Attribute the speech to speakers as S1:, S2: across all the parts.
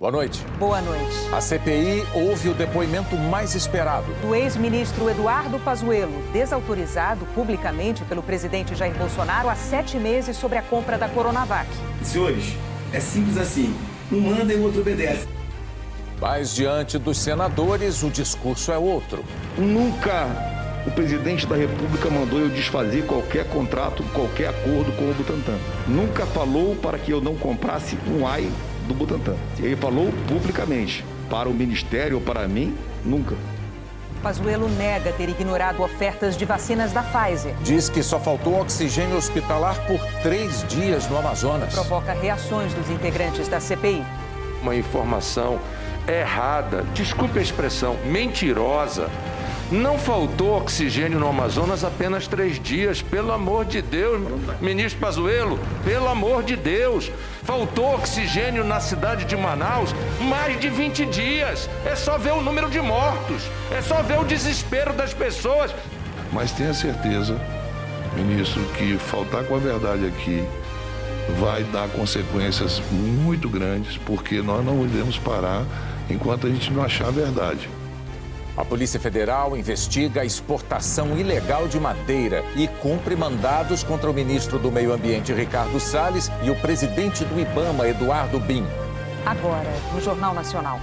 S1: Boa noite.
S2: Boa noite.
S1: A CPI ouve o depoimento mais esperado
S2: do ex-ministro Eduardo Pazuello, desautorizado publicamente pelo presidente Jair Bolsonaro há 7 meses sobre a compra da Coronavac.
S3: Senhores, é simples assim. Um manda e o outro obedece.
S1: Mas diante dos senadores, o discurso é outro.
S4: Nunca o presidente da República mandou eu desfazer qualquer contrato, qualquer acordo com o Butantan. Nunca falou para que eu não comprasse um AI do Butantan. Ele falou publicamente. Para o Ministério ou para mim, nunca.
S2: Pazuello nega ter ignorado ofertas de vacinas da Pfizer.
S1: Diz que só faltou oxigênio hospitalar por 3 dias no Amazonas.
S2: Provoca reações dos integrantes da CPI.
S5: Uma informação errada, desculpe a expressão, mentirosa. Não faltou oxigênio no Amazonas apenas 3 dias, pelo amor de Deus, ministro Pazuello, pelo amor de Deus. Faltou oxigênio na cidade de Manaus mais de 20 dias. É só ver o número de mortos, é só ver o desespero das pessoas.
S6: Mas tenha certeza, ministro, que faltar com a verdade aqui vai dar consequências muito grandes, porque nós não iremos parar enquanto a gente não achar a verdade.
S1: A Polícia Federal investiga a exportação ilegal de madeira e cumpre mandados contra o ministro do Meio Ambiente, Ricardo Salles, e o presidente do IBAMA, Eduardo Bin.
S2: Agora, no Jornal Nacional.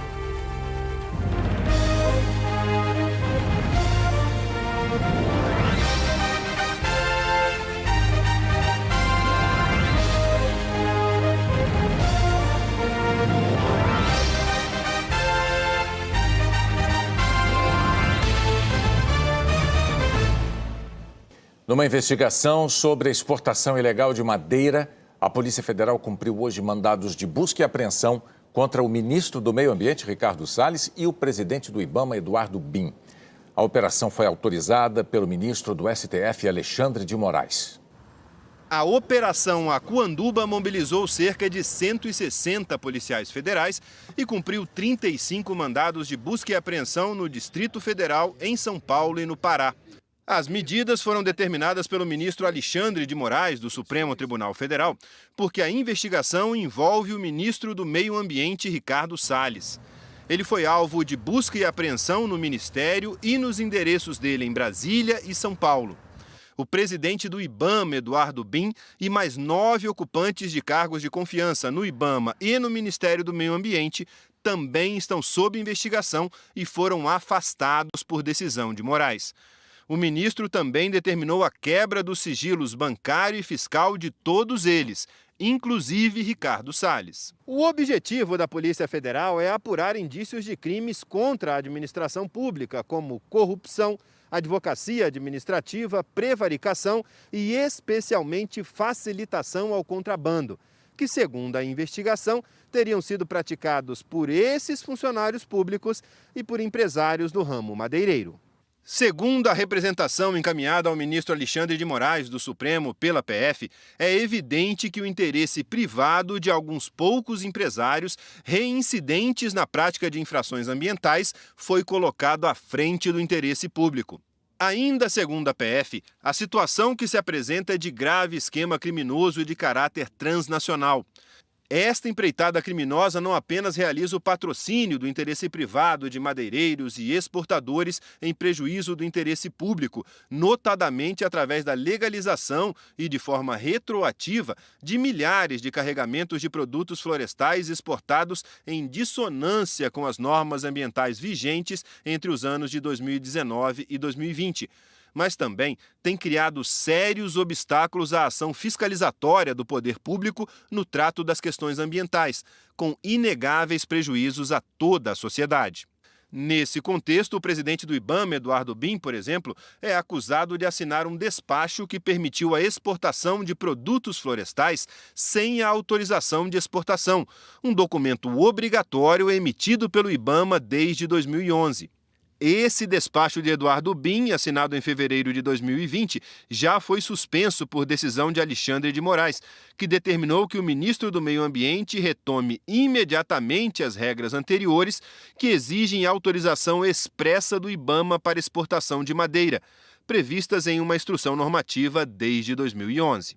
S1: Numa investigação sobre a exportação ilegal de madeira, a Polícia Federal cumpriu hoje mandados de busca e apreensão contra o ministro do Meio Ambiente, Ricardo Salles, e o presidente do IBAMA, Eduardo Bin. A operação foi autorizada pelo ministro do STF, Alexandre de Moraes.
S7: A Operação Acuanduba mobilizou cerca de 160 policiais federais e cumpriu 35 mandados de busca e apreensão no Distrito Federal, em São Paulo e no Pará. As medidas foram determinadas pelo ministro Alexandre de Moraes, do Supremo Tribunal Federal, porque a investigação envolve o ministro do Meio Ambiente, Ricardo Salles. Ele foi alvo de busca e apreensão no Ministério e nos endereços dele em Brasília e São Paulo. O presidente do IBAMA, Eduardo Bin, e mais 9 ocupantes de cargos de confiança no IBAMA e no Ministério do Meio Ambiente também estão sob investigação e foram afastados por decisão de Moraes. O ministro também determinou a quebra dos sigilos bancário e fiscal de todos eles, inclusive Ricardo Salles. O objetivo da Polícia Federal é apurar indícios de crimes contra a administração pública, como corrupção, advocacia administrativa, prevaricação e, especialmente, facilitação ao contrabando, que, segundo a investigação, teriam sido praticados por esses funcionários públicos e por empresários do ramo madeireiro. Segundo a representação encaminhada ao ministro Alexandre de Moraes, do Supremo, pela PF, é evidente que o interesse privado de alguns poucos empresários reincidentes na prática de infrações ambientais foi colocado à frente do interesse público. Ainda segundo a PF, a situação que se apresenta é de grave esquema criminoso e de caráter transnacional. Esta empreitada criminosa não apenas realiza o patrocínio do interesse privado de madeireiros e exportadores em prejuízo do interesse público, notadamente através da legalização e de forma retroativa de milhares de carregamentos de produtos florestais exportados em dissonância com as normas ambientais vigentes entre os anos de 2019 e 2020. Mas também tem criado sérios obstáculos à ação fiscalizatória do poder público no trato das questões ambientais, com inegáveis prejuízos a toda a sociedade. Nesse contexto, o presidente do IBAMA, Eduardo Bin, por exemplo, é acusado de assinar um despacho que permitiu a exportação de produtos florestais sem a autorização de exportação, um documento obrigatório emitido pelo IBAMA desde 2011. Esse despacho de Eduardo Bin, assinado em fevereiro de 2020, já foi suspenso por decisão de Alexandre de Moraes, que determinou que o ministro do Meio Ambiente retome imediatamente as regras anteriores que exigem autorização expressa do IBAMA para exportação de madeira, previstas em uma instrução normativa desde 2011.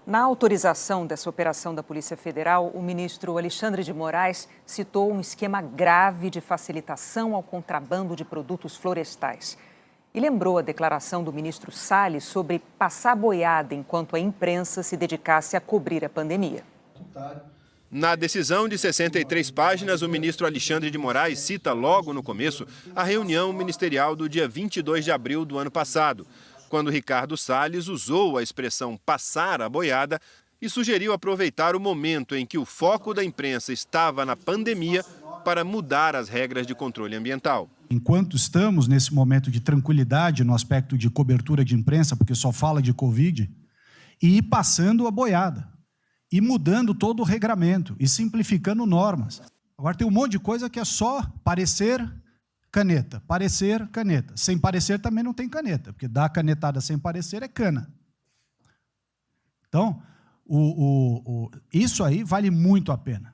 S2: Na autorização dessa operação da Polícia Federal, o ministro Alexandre de Moraes citou um esquema grave de facilitação ao contrabando de produtos florestais. E lembrou a declaração do ministro Salles sobre passar boiada enquanto a imprensa se dedicasse a cobrir a pandemia.
S7: Na decisão de 63 páginas, o ministro Alexandre de Moraes cita logo no começo a reunião ministerial do dia 22 de abril do ano passado, quando Ricardo Salles usou a expressão passar a boiada e sugeriu aproveitar o momento em que o foco da imprensa estava na pandemia para mudar as regras de controle ambiental.
S8: Enquanto estamos nesse momento de tranquilidade no aspecto de cobertura de imprensa, porque só fala de Covid, e ir passando a boiada, e mudando todo o regramento, e simplificando normas. Agora tem um monte de coisa que é só parecer caneta, parecer caneta. Sem parecer também não tem caneta, porque dar canetada sem parecer é cana. Então, isso aí vale muito a pena.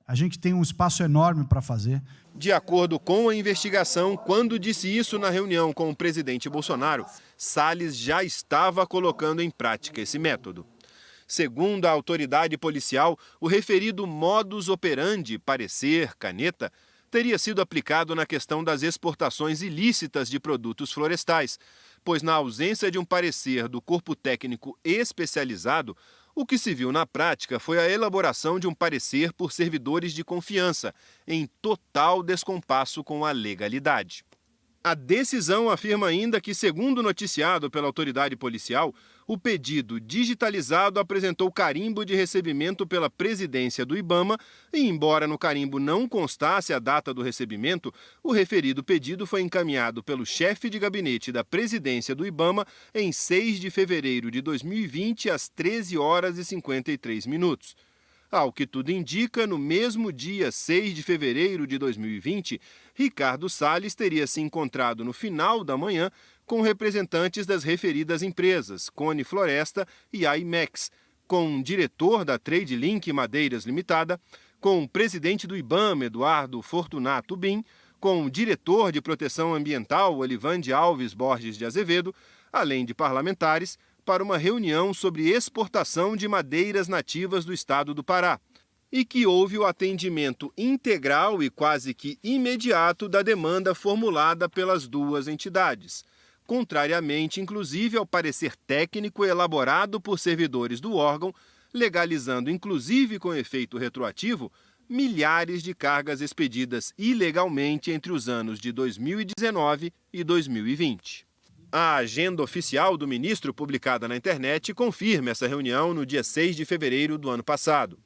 S8: A gente tem um espaço enorme para fazer.
S7: De acordo com a investigação, quando disse isso na reunião com o presidente Bolsonaro, Salles já estava colocando em prática esse método. Segundo a autoridade policial, o referido modus operandi, parecer caneta, teria sido aplicado na questão das exportações ilícitas de produtos florestais, pois na ausência de um parecer do corpo técnico especializado, o que se viu na prática foi a elaboração de um parecer por servidores de confiança, em total descompasso com a legalidade. A decisão afirma ainda que, segundo noticiado pela autoridade policial, o pedido digitalizado apresentou carimbo de recebimento pela presidência do IBAMA e, embora no carimbo não constasse a data do recebimento, o referido pedido foi encaminhado pelo chefe de gabinete da presidência do IBAMA em 6 de fevereiro de 2020, às 13h53. Ao que tudo indica, no mesmo dia 6 de fevereiro de 2020, Ricardo Salles teria se encontrado no final da manhã com representantes das referidas empresas, Cone Floresta e IMEX, com o diretor da Trade Link Madeiras Limitada, com o presidente do IBAMA, Eduardo Fortunato Bin, com o diretor de Proteção Ambiental, Olivande Alves Borges de Azevedo, além de parlamentares, para uma reunião sobre exportação de madeiras nativas do estado do Pará, e que houve o atendimento integral e quase que imediato da demanda formulada pelas duas entidades, contrariamente, inclusive, ao parecer técnico elaborado por servidores do órgão, legalizando, inclusive com efeito retroativo, milhares de cargas expedidas ilegalmente entre os anos de 2019 e 2020. A agenda oficial do ministro, publicada na internet, confirma essa reunião no dia 6 de fevereiro do ano passado.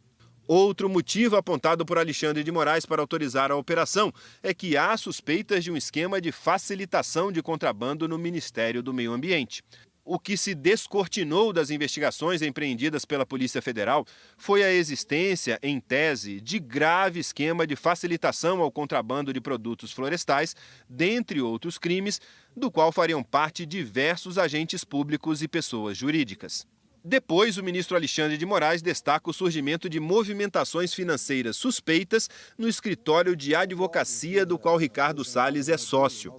S7: Outro motivo apontado por Alexandre de Moraes para autorizar a operação é que há suspeitas de um esquema de facilitação de contrabando no Ministério do Meio Ambiente. O que se descortinou das investigações empreendidas pela Polícia Federal foi a existência, em tese, de grave esquema de facilitação ao contrabando de produtos florestais, dentre outros crimes, do qual fariam parte diversos agentes públicos e pessoas jurídicas. Depois, o ministro Alexandre de Moraes destaca o surgimento de movimentações financeiras suspeitas no escritório de advocacia do qual Ricardo Salles é sócio.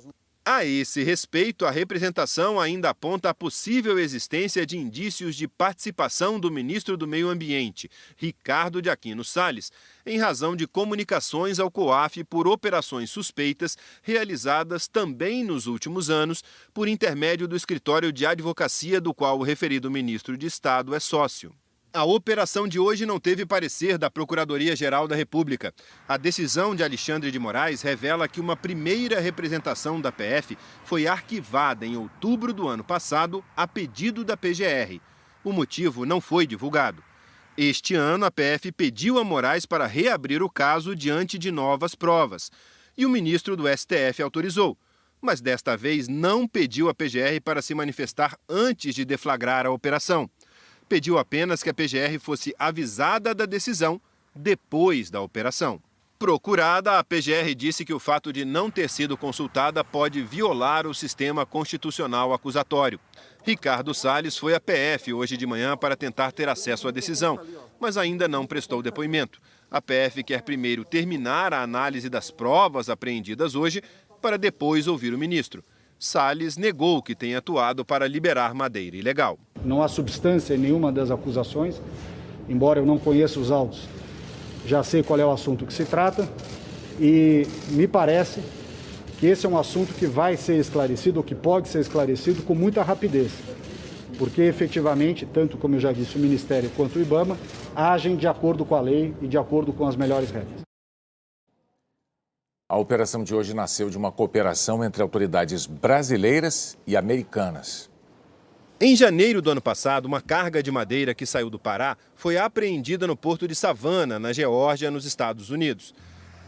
S7: A esse respeito, a representação ainda aponta a possível existência de indícios de participação do ministro do Meio Ambiente, Ricardo de Aquino Salles, em razão de comunicações ao COAF por operações suspeitas realizadas também nos últimos anos por intermédio do escritório de advocacia do qual o referido ministro de Estado é sócio. A operação de hoje não teve parecer da Procuradoria-Geral da República. A decisão de Alexandre de Moraes revela que uma primeira representação da PF foi arquivada em outubro do ano passado a pedido da PGR. O motivo não foi divulgado. Este ano, a PF pediu a Moraes para reabrir o caso diante de novas provas. E o ministro do STF autorizou. Mas desta vez não pediu à PGR para se manifestar antes de deflagrar a operação. Pediu apenas que a PGR fosse avisada da decisão depois da operação. Procurada, a PGR disse que o fato de não ter sido consultada pode violar o sistema constitucional acusatório. Ricardo Salles foi à PF hoje de manhã para tentar ter acesso à decisão, mas ainda não prestou depoimento. A PF quer primeiro terminar a análise das provas apreendidas hoje para depois ouvir o ministro. Salles negou que tenha atuado para liberar madeira ilegal.
S9: Não há substância em nenhuma das acusações, embora eu não conheça os autos, já sei qual é o assunto que se trata e me parece que esse é um assunto que vai ser esclarecido, ou que pode ser esclarecido com muita rapidez, porque efetivamente, tanto como eu já disse, o Ministério quanto o IBAMA agem de acordo com a lei e de acordo com as melhores regras.
S1: A operação de hoje nasceu de uma cooperação entre autoridades brasileiras e americanas.
S7: Em janeiro do ano passado, uma carga de madeira que saiu do Pará foi apreendida no porto de Savannah, na Geórgia, nos Estados Unidos.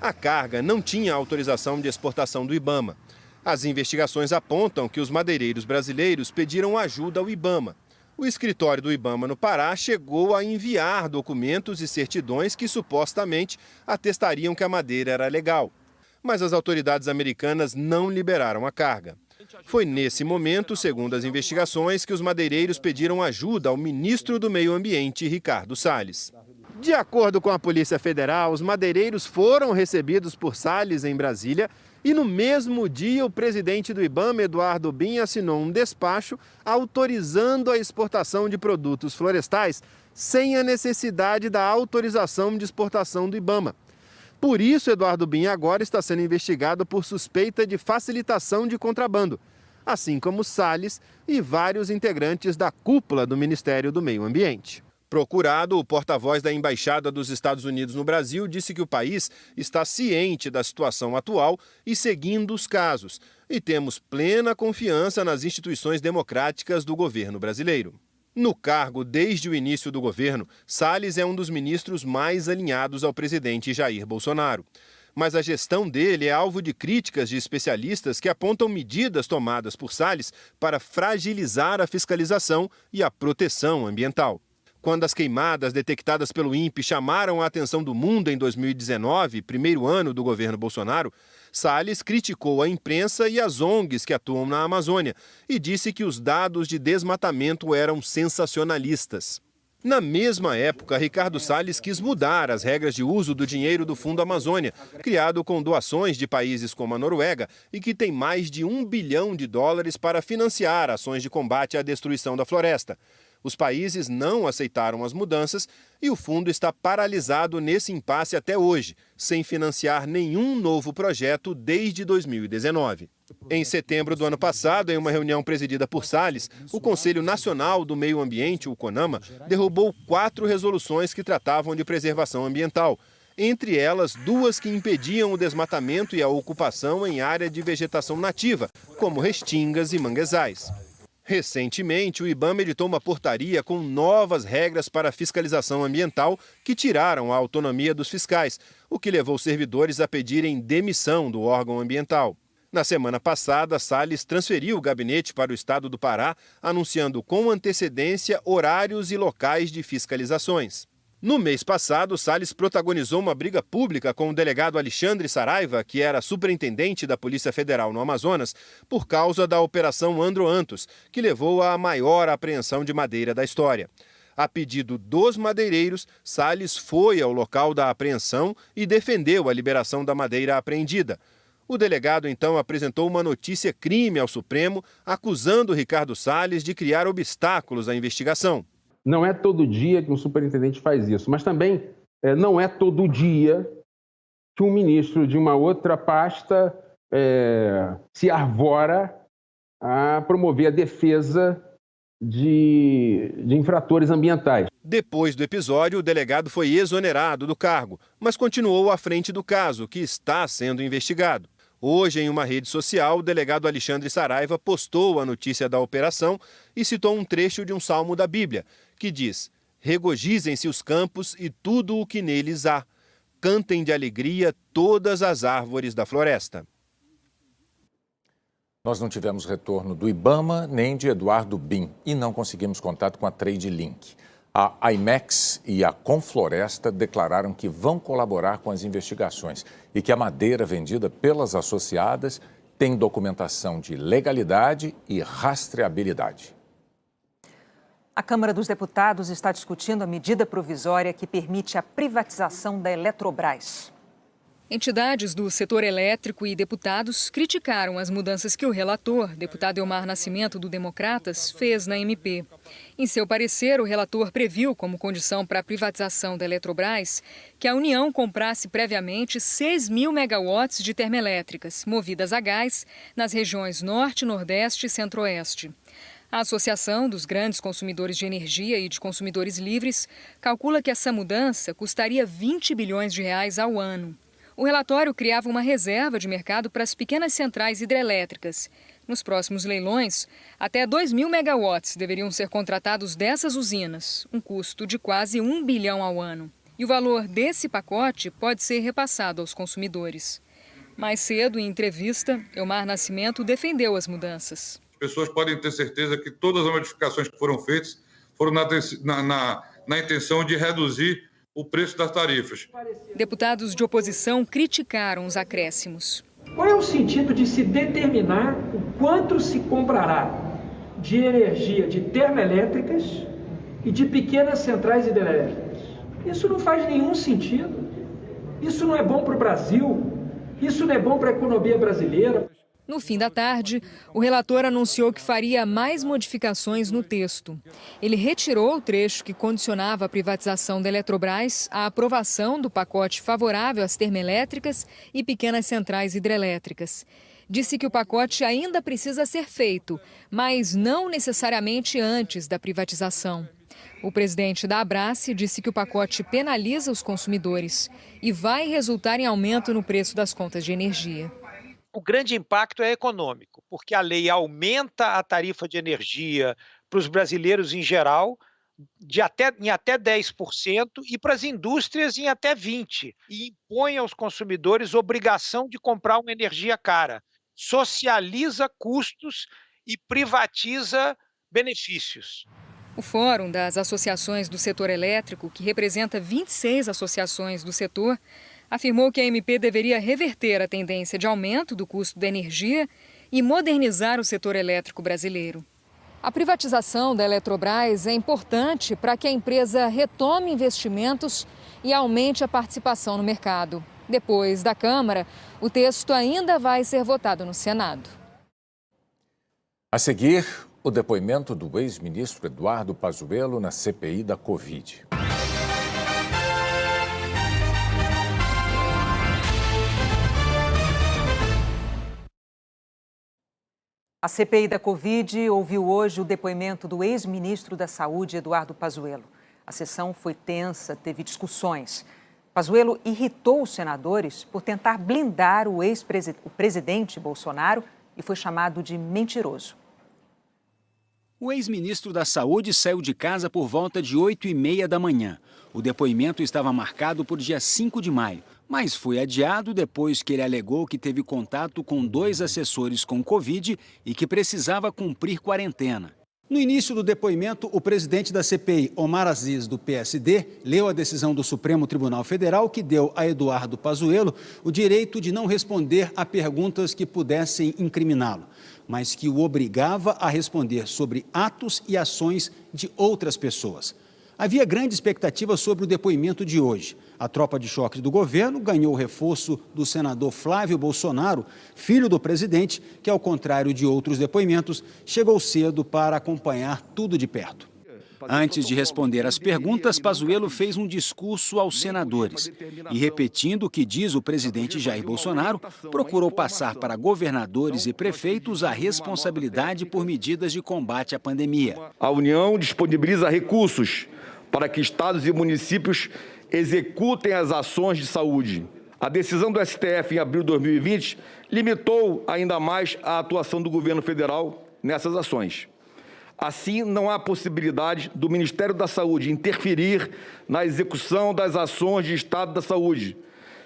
S7: A carga não tinha autorização de exportação do IBAMA. As investigações apontam que os madeireiros brasileiros pediram ajuda ao IBAMA. O escritório do IBAMA no Pará chegou a enviar documentos e certidões que supostamente atestariam que a madeira era legal. Mas as autoridades americanas não liberaram a carga. Foi nesse momento, segundo as investigações, que os madeireiros pediram ajuda ao ministro do Meio Ambiente, Ricardo Salles. De acordo com a Polícia Federal, os madeireiros foram recebidos por Salles em Brasília e no mesmo dia o presidente do IBAMA, Eduardo Bin, assinou um despacho autorizando a exportação de produtos florestais sem a necessidade da autorização de exportação do IBAMA. Por isso, Eduardo Bin agora está sendo investigado por suspeita de facilitação de contrabando, assim como Salles e vários integrantes da cúpula do Ministério do Meio Ambiente. Procurado, o porta-voz da Embaixada dos Estados Unidos no Brasil disse que o país está ciente da situação atual e seguindo os casos, e temos plena confiança nas instituições democráticas do governo brasileiro. No cargo desde o início do governo, Salles é um dos ministros mais alinhados ao presidente Jair Bolsonaro. Mas a gestão dele é alvo de críticas de especialistas que apontam medidas tomadas por Salles para fragilizar a fiscalização e a proteção ambiental. Quando as queimadas detectadas pelo INPE chamaram a atenção do mundo em 2019, primeiro ano do governo Bolsonaro, Salles criticou a imprensa e as ONGs que atuam na Amazônia e disse que os dados de desmatamento eram sensacionalistas. Na mesma época, Ricardo Salles quis mudar as regras de uso do dinheiro do Fundo Amazônia, criado com doações de países como a Noruega e que tem mais de $1 bilhão para financiar ações de combate à destruição da floresta. Os países não aceitaram as mudanças e o fundo está paralisado nesse impasse até hoje, sem financiar nenhum novo projeto desde 2019. Em setembro do ano passado, em uma reunião presidida por Salles, o Conselho Nacional do Meio Ambiente, o CONAMA, derrubou 4 resoluções que tratavam de preservação ambiental, entre elas 2 que impediam o desmatamento e a ocupação em área de vegetação nativa, como restingas e manguezais. Recentemente, o IBAMA editou uma portaria com novas regras para a fiscalização ambiental que tiraram a autonomia dos fiscais, o que levou servidores a pedirem demissão do órgão ambiental. Na semana passada, Salles transferiu o gabinete para o estado do Pará, anunciando com antecedência horários e locais de fiscalizações. No mês passado, Salles protagonizou uma briga pública com o delegado Alexandre Saraiva, que era superintendente da Polícia Federal no Amazonas, por causa da Operação Androantos, que levou à maior apreensão de madeira da história. A pedido dos madeireiros, Salles foi ao local da apreensão e defendeu a liberação da madeira apreendida. O delegado, então, apresentou uma notícia-crime ao Supremo, acusando Ricardo Salles de criar obstáculos à investigação.
S10: Não é todo dia que um superintendente faz isso, mas também não é todo dia que um ministro de uma outra pasta se arvora a promover a defesa de infratores ambientais.
S7: Depois do episódio, o delegado foi exonerado do cargo, mas continuou à frente do caso, que está sendo investigado. Hoje, em uma rede social, o delegado Alexandre Saraiva postou a notícia da operação e citou um trecho de um salmo da Bíblia, que diz: "Regozijem-se os campos e tudo o que neles há. Cantem de alegria todas as árvores da floresta."
S1: Nós não tivemos retorno do IBAMA nem de Eduardo Bin e não conseguimos contato com a Trade Link. A IMEX e a Confloresta declararam que vão colaborar com as investigações e que a madeira vendida pelas associadas tem documentação de legalidade e rastreabilidade.
S2: A Câmara dos Deputados está discutindo a medida provisória que permite a privatização da Eletrobras.
S11: Entidades do setor elétrico e deputados criticaram as mudanças que o relator, deputado Elmar Nascimento, do Democratas, fez na MP. Em seu parecer, o relator previu como condição para a privatização da Eletrobras que a União comprasse previamente 6.000 megawatts de termoelétricas, movidas a gás, nas regiões Norte, Nordeste e Centro-Oeste. A Associação dos Grandes Consumidores de Energia e de Consumidores Livres calcula que essa mudança custaria 20 bilhões de reais ao ano. O relatório criava uma reserva de mercado para as pequenas centrais hidrelétricas. Nos próximos leilões, até 2.000 megawatts deveriam ser contratados dessas usinas, um custo de quase 1 bilhão ao ano. E o valor desse pacote pode ser repassado aos consumidores. Mais cedo, em entrevista, Elmar Nascimento defendeu as mudanças.
S12: As pessoas podem ter certeza que todas as modificações que foram feitas foram na intenção de reduzir o preço das tarifas.
S11: Deputados de oposição criticaram os acréscimos.
S13: Qual é o sentido de se determinar o quanto se comprará de energia de termoelétricas e de pequenas centrais hidrelétricas? Isso não faz nenhum sentido. Isso não é bom para o Brasil. Isso não é bom para a economia brasileira.
S11: No fim da tarde, o relator anunciou que faria mais modificações no texto. Ele retirou o trecho que condicionava a privatização da Eletrobras à aprovação do pacote favorável às termoelétricas e pequenas centrais hidrelétricas. Disse que o pacote ainda precisa ser feito, mas não necessariamente antes da privatização. O presidente da Abrace disse que o pacote penaliza os consumidores e vai resultar em aumento no preço das contas de energia.
S14: O grande impacto é econômico, porque a lei aumenta a tarifa de energia para os brasileiros em geral em até 10% e para as indústrias em até 20%. E impõe aos consumidores obrigação de comprar uma energia cara, socializa custos e privatiza benefícios.
S11: O Fórum das Associações do Setor Elétrico, que representa 26 associações do setor, afirmou que a MP deveria reverter a tendência de aumento do custo da energia e modernizar o setor elétrico brasileiro. A privatização da Eletrobras é importante para que a empresa retome investimentos e aumente a participação no mercado. Depois da Câmara, o texto ainda vai ser votado no Senado.
S1: A seguir, o depoimento do ex-ministro Eduardo Pazuello na CPI da Covid.
S2: A CPI da Covid ouviu hoje o depoimento do ex-ministro da Saúde, Eduardo Pazuello. A sessão foi tensa, teve discussões. Pazuello irritou os senadores por tentar blindar o presidente Bolsonaro e foi chamado de mentiroso.
S15: O ex-ministro da Saúde saiu de casa por volta de 8h30 da manhã. O depoimento estava marcado por dia 5 de maio, mas foi adiado depois que ele alegou que teve contato com 2 assessores com Covid e que precisava cumprir quarentena. No início do depoimento, o presidente da CPI, Omar Aziz, do PSD, leu a decisão do Supremo Tribunal Federal que deu a Eduardo Pazuello o direito de não responder a perguntas que pudessem incriminá-lo, mas que o obrigava a responder sobre atos e ações de outras pessoas. Havia grande expectativa sobre o depoimento de hoje. A tropa de choque do governo ganhou o reforço do senador Flávio Bolsonaro, filho do presidente, que, ao contrário de outros depoimentos, chegou cedo para acompanhar tudo de perto. Antes de responder às perguntas, Pazuello fez um discurso aos senadores e, repetindo o que diz o presidente Jair Bolsonaro, procurou passar para governadores e prefeitos a responsabilidade por medidas de combate à pandemia.
S4: A União disponibiliza recursos para que estados e municípios executem as ações de saúde. A decisão do STF em abril de 2020 limitou ainda mais a atuação do governo federal nessas ações. Assim, não há possibilidade do Ministério da Saúde interferir na execução das ações de Estado da Saúde,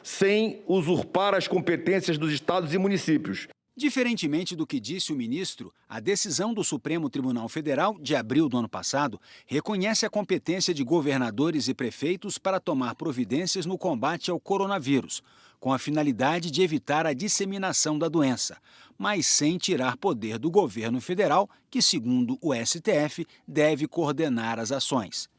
S4: sem usurpar as competências dos estados e municípios.
S15: Diferentemente do que disse o ministro, a decisão do Supremo Tribunal Federal, de abril do ano passado, reconhece a competência de governadores e prefeitos para tomar providências no combate ao coronavírus, com a finalidade de evitar a disseminação da doença, mas sem tirar poder do governo federal, que, segundo o STF, deve coordenar as ações.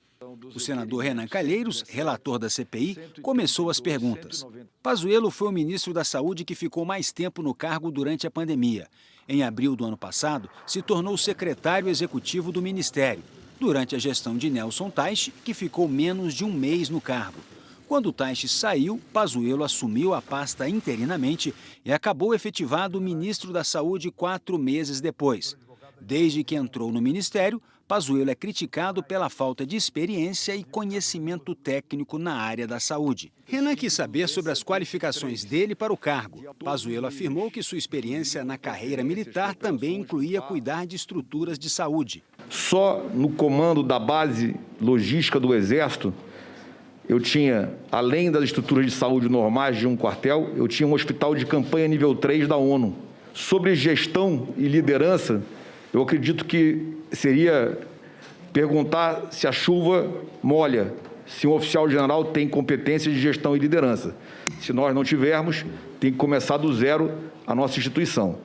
S15: O senador Renan Calheiros, relator da CPI, começou as perguntas. Pazuello foi o ministro da Saúde que ficou mais tempo no cargo durante a pandemia. Em abril do ano passado, se tornou secretário executivo do ministério, durante a gestão de Nelson Teich, que ficou menos de um mês no cargo. Quando Teich saiu, Pazuello assumiu a pasta interinamente e acabou efetivado ministro da Saúde 4 meses depois. Desde que entrou no ministério, Pazuello é criticado pela falta de experiência e conhecimento técnico na área da saúde. Renan quis saber sobre as qualificações dele para o cargo. Pazuello afirmou que sua experiência na carreira militar também incluía cuidar de estruturas de saúde.
S4: Só no comando da base logística do Exército, eu tinha, além das estruturas de saúde normais de um quartel, eu tinha um hospital de campanha nível 3 da ONU. Sobre gestão e liderança, eu acredito que seria perguntar se a chuva molha, se um oficial general tem competência de gestão e liderança. Se nós não tivermos, tem que começar do zero a nossa instituição.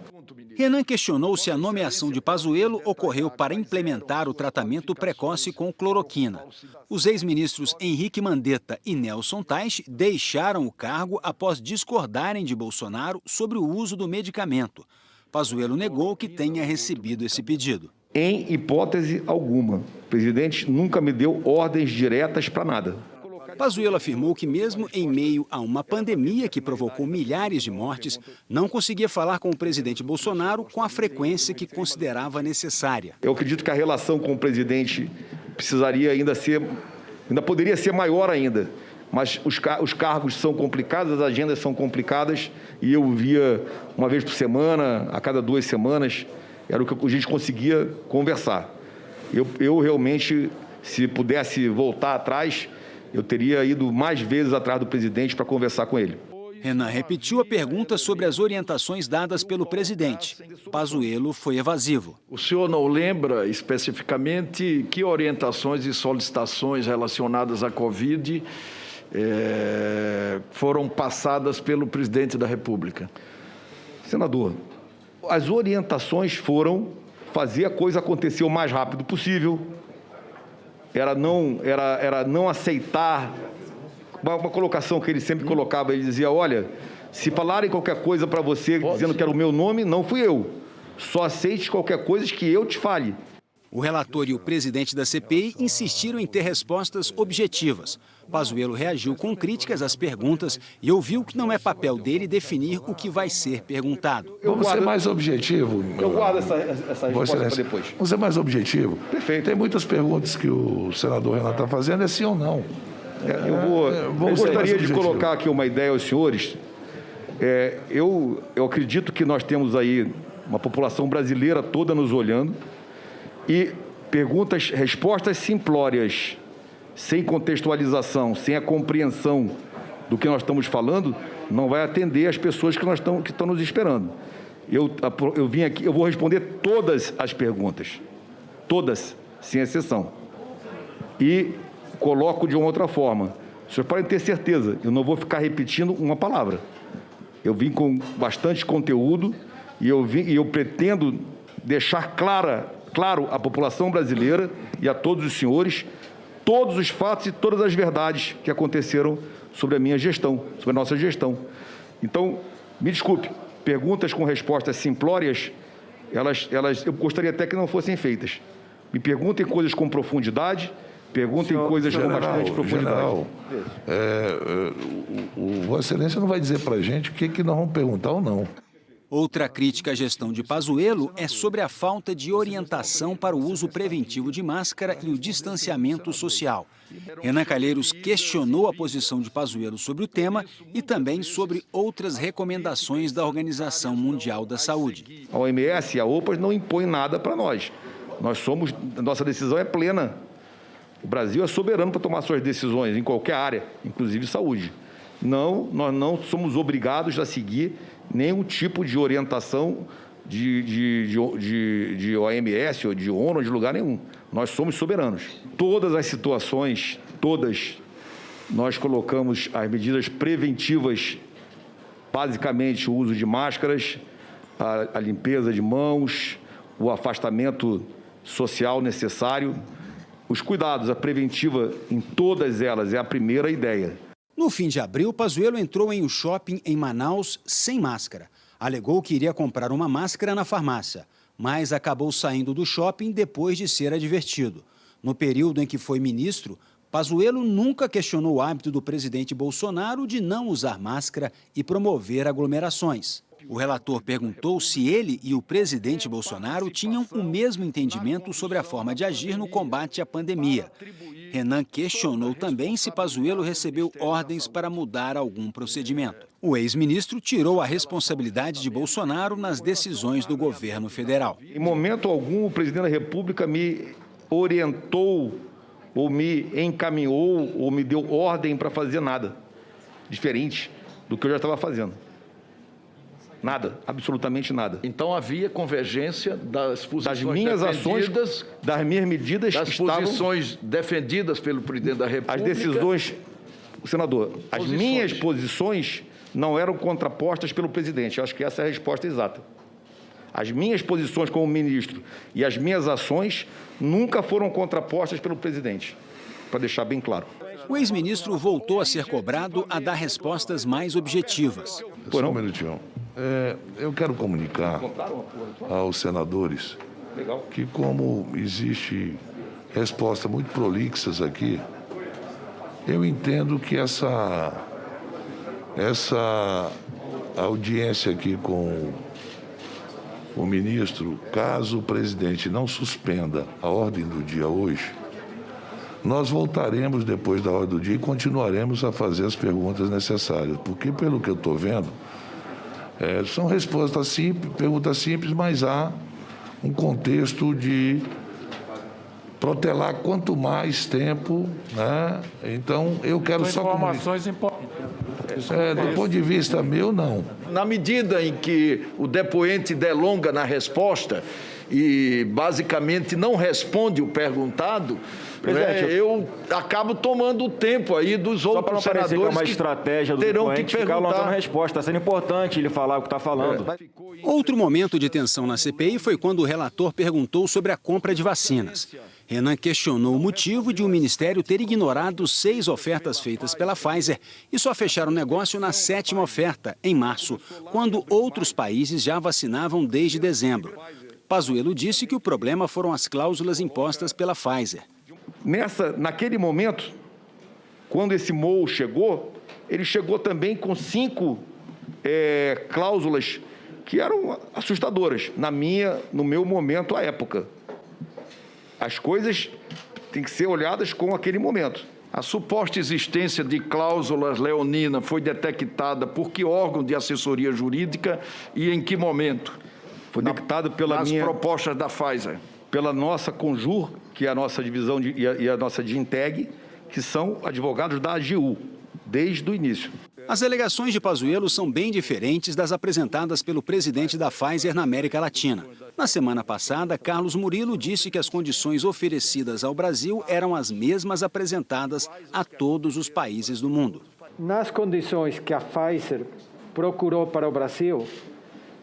S15: Renan questionou se a nomeação de Pazuello ocorreu para implementar o tratamento precoce com cloroquina. Os ex-ministros Henrique Mandetta e Nelson Teich deixaram o cargo após discordarem de Bolsonaro sobre o uso do medicamento. Pazuello negou que tenha recebido esse pedido.
S4: Em hipótese alguma, o presidente nunca me deu ordens diretas para nada.
S15: Pazuello afirmou que mesmo em meio a uma pandemia que provocou milhares de mortes, não conseguia falar com o presidente Bolsonaro com a frequência que considerava necessária.
S4: Eu acredito que a relação com o presidente precisaria ainda poderia ser maior ainda. Mas os cargos são complicados, as agendas são complicadas e eu via uma vez por semana, a cada 2 semanas, era o que a gente conseguia conversar. Eu realmente, se pudesse voltar atrás, eu teria ido mais vezes atrás do presidente para conversar com ele.
S15: Renan repetiu a pergunta sobre as orientações dadas pelo presidente. Pazuello foi evasivo.
S16: O senhor não lembra especificamente que orientações e solicitações relacionadas à Covid foram passadas pelo presidente da República?
S4: Senador, as orientações foram fazer a coisa acontecer o mais rápido possível, era não aceitar uma colocação que ele sempre colocava. Ele dizia: olha, se falarem qualquer coisa para você dizendo que era o meu nome, não fui eu. Só aceite qualquer coisa que eu te fale.
S15: O relator e o presidente da CPI insistiram em ter respostas objetivas. Pazuello reagiu com críticas às perguntas e ouviu que não é papel dele definir o que vai ser perguntado.
S6: Vamos ser mais objetivo.
S4: Eu guardo essa resposta para depois.
S6: Vamos ser mais objetivo.
S4: Perfeito.
S6: Tem muitas perguntas que o senador Renan está fazendo, é sim ou não.
S4: Eu gostaria de colocar aqui uma ideia aos senhores. Eu acredito que nós temos aí uma população brasileira toda nos olhando e respostas simplórias, sem contextualização, sem a compreensão do que nós estamos falando, não vai atender as pessoas que estão nos esperando. Eu vim aqui, eu vou responder todas as perguntas, todas, sem exceção. E coloco de uma outra forma. Os senhores podem ter certeza, eu não vou ficar repetindo uma palavra. Eu vim com bastante conteúdo e eu pretendo deixar claro à população brasileira e a todos os senhores todos os fatos e todas as verdades que aconteceram sobre a minha gestão, sobre a nossa gestão. Então, me desculpe, perguntas com respostas simplórias, eu gostaria até que não fossem feitas. Me perguntem coisas com profundidade, perguntem coisas com bastante profundidade.
S6: Vossa Excelência não vai dizer para a gente o que nós vamos perguntar ou não.
S15: Outra crítica à gestão de Pazuello é sobre a falta de orientação para o uso preventivo de máscara e o distanciamento social. Renan Calheiros questionou a posição de Pazuello sobre o tema e também sobre outras recomendações da Organização Mundial da Saúde.
S4: A OMS e a OPAS não impõem nada para nós. Nossa decisão é plena. O Brasil é soberano para tomar suas decisões em qualquer área, inclusive saúde. Nós não somos obrigados a seguir nenhum tipo de orientação de OMS ou de ONU, de lugar nenhum. Nós somos soberanos. Todas as situações, nós colocamos as medidas preventivas, basicamente o uso de máscaras, a limpeza de mãos, o afastamento social necessário Os cuidados, a preventiva em todas elas é a primeira ideia.
S15: No fim de abril, Pazuello entrou em um shopping em Manaus sem máscara. Alegou que iria comprar uma máscara na farmácia, mas acabou saindo do shopping depois de ser advertido. No período em que foi ministro, Pazuello nunca questionou o hábito do presidente Bolsonaro de não usar máscara e promover aglomerações. O relator perguntou se ele e o presidente Bolsonaro tinham o mesmo entendimento sobre a forma de agir no combate à pandemia. Renan questionou também se Pazuello recebeu ordens para mudar algum procedimento. O ex-ministro tirou a responsabilidade de Bolsonaro nas decisões do governo federal.
S4: Em momento algum, o presidente da República me orientou, ou me encaminhou, ou me deu ordem para fazer nada diferente do que eu já estava fazendo. Nada, absolutamente nada.
S16: Então havia convergência das posições
S4: das minhas ações, das minhas medidas,
S16: das posições defendidas pelo presidente da República.
S4: As decisões, senador, as minhas posições não eram contrapostas pelo presidente. Eu acho que essa é a resposta exata. As minhas posições como ministro e as minhas ações nunca foram contrapostas pelo presidente, para deixar bem claro.
S15: O ex-ministro voltou a ser cobrado a dar respostas mais objetivas.
S6: Só um minutinho. Eu quero comunicar aos senadores que, como existe respostas muito prolixas aqui, eu entendo que essa audiência aqui com o ministro, caso o presidente não suspenda a ordem do dia hoje, nós voltaremos depois da ordem do dia e continuaremos a fazer as perguntas necessárias, porque, pelo que eu estou vendo, são respostas simples, perguntas simples, mas há um contexto de protelar quanto mais tempo, né? Então, eu quero só
S16: informações importantes.
S6: Do ponto de vista meu, não.
S16: Na medida em que o depoente delonga na resposta e basicamente não responde o perguntado, eu acabo tomando o tempo aí dos outros senadores
S17: que é uma estratégia do
S16: terão
S17: depoente
S16: que
S17: ficar
S16: perguntar.
S17: lançando resposta. Está sendo importante ele falar o que está falando.
S15: Outro momento de tensão na CPI foi quando o relator perguntou sobre a compra de vacinas. Renan questionou o motivo de o ministério ter ignorado 6 ofertas feitas pela Pfizer e só fechar o negócio na 7ª oferta, em março, quando outros países já vacinavam desde dezembro. Pazuello disse que o problema foram as cláusulas impostas pela Pfizer.
S4: Naquele momento, quando esse MOU chegou, ele chegou também com 5 cláusulas que eram assustadoras, no meu momento, à época. As coisas têm que ser olhadas com aquele momento.
S16: A suposta existência de cláusulas leoninas foi detectada por que órgão de assessoria jurídica e em que momento?
S4: Foi detectada nas
S16: propostas da Pfizer.
S4: Pela nossa Conjur, que é a nossa divisão e a nossa Dinteg, que são advogados da AGU, desde o início.
S15: As alegações de Pazuello são bem diferentes das apresentadas pelo presidente da Pfizer na América Latina. Na semana passada, Carlos Murilo disse que as condições oferecidas ao Brasil eram as mesmas apresentadas a todos os países do mundo.
S13: Nas condições que a Pfizer procurou para o Brasil,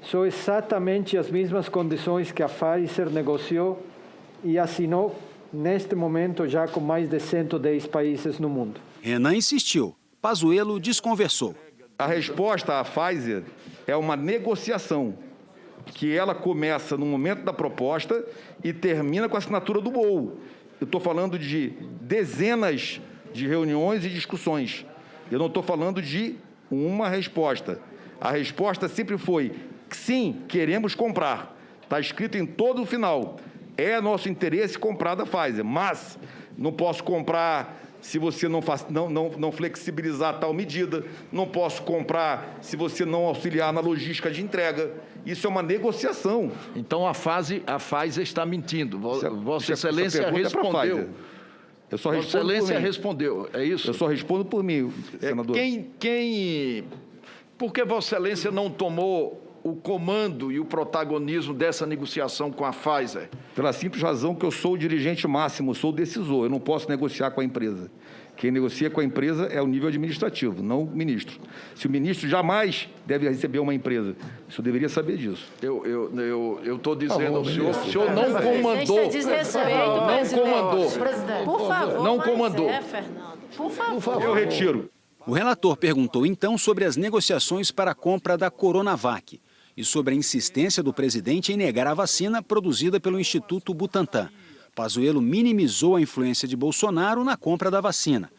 S13: são exatamente as mesmas condições que a Pfizer negociou e assinou neste momento já com mais de 110 países no mundo.
S15: Renan insistiu. Pazuello desconversou.
S4: A resposta à Pfizer é uma negociação, que ela começa no momento da proposta e termina com a assinatura do MOU. Eu estou falando de dezenas de reuniões e discussões. Eu não estou falando de uma resposta. A resposta sempre foi, sim, queremos comprar. Está escrito em todo o final. É nosso interesse comprar da Pfizer, mas não posso comprar se você não flexibilizar tal medida, não posso comprar se você não auxiliar na logística de entrega. Isso é uma negociação.
S16: Então a Pfizer está mentindo. Vossa Excelência respondeu.
S4: Eu só
S16: Vossa Excelência respondeu, é isso?
S4: Eu só respondo por mim, senador.
S16: Por que Vossa Excelência não tomou o comando e o protagonismo dessa negociação com a Pfizer?
S4: Pela simples razão que eu sou o dirigente máximo, sou o decisor, eu não posso negociar com a empresa. Quem negocia com a empresa é o nível administrativo, não o ministro. Se o ministro jamais deve receber uma empresa, o senhor deveria saber disso.
S16: Eu estou dizendo ao senhor, o senhor não comandou. Não comandou.
S18: Por favor,
S16: não comandou.
S18: Fernando. Por favor.
S4: Eu retiro.
S15: O relator perguntou então sobre as negociações para a compra da Coronavac e sobre a insistência do presidente em negar a vacina produzida pelo Instituto Butantan. Pazuello minimizou a influência de Bolsonaro na compra da vacina.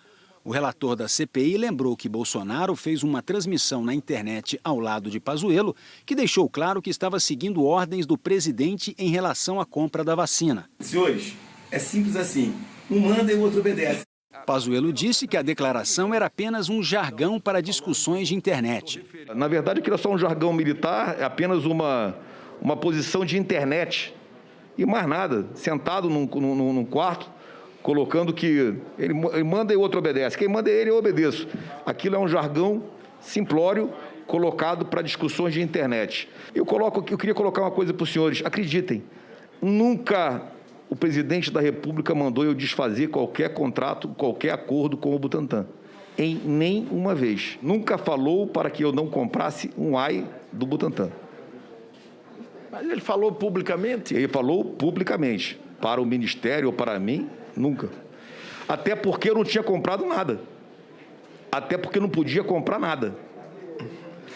S15: O relator da CPI lembrou que Bolsonaro fez uma transmissão na internet ao lado de Pazuello, que deixou claro que estava seguindo ordens do presidente em relação à compra da vacina.
S3: Senhores, é simples assim. Um manda e o outro obedece.
S15: Pazuello disse que a declaração era apenas um jargão para discussões de internet.
S4: Na verdade, aquilo é só um jargão militar, é apenas uma posição de internet. E mais nada, sentado num quarto, colocando que ele manda e o outro obedece. Quem manda é ele, eu obedeço. Aquilo é um jargão simplório colocado para discussões de internet. Eu queria colocar uma coisa para os senhores. Acreditem, nunca o presidente da República mandou eu desfazer qualquer contrato, qualquer acordo com o Butantan. Em nenhuma vez. Nunca falou para que eu não comprasse um AI do Butantan.
S16: Mas ele falou publicamente?
S4: Ele falou publicamente. Para o Ministério ou para mim, nunca. Até porque eu não tinha comprado nada. Até porque eu não podia comprar nada.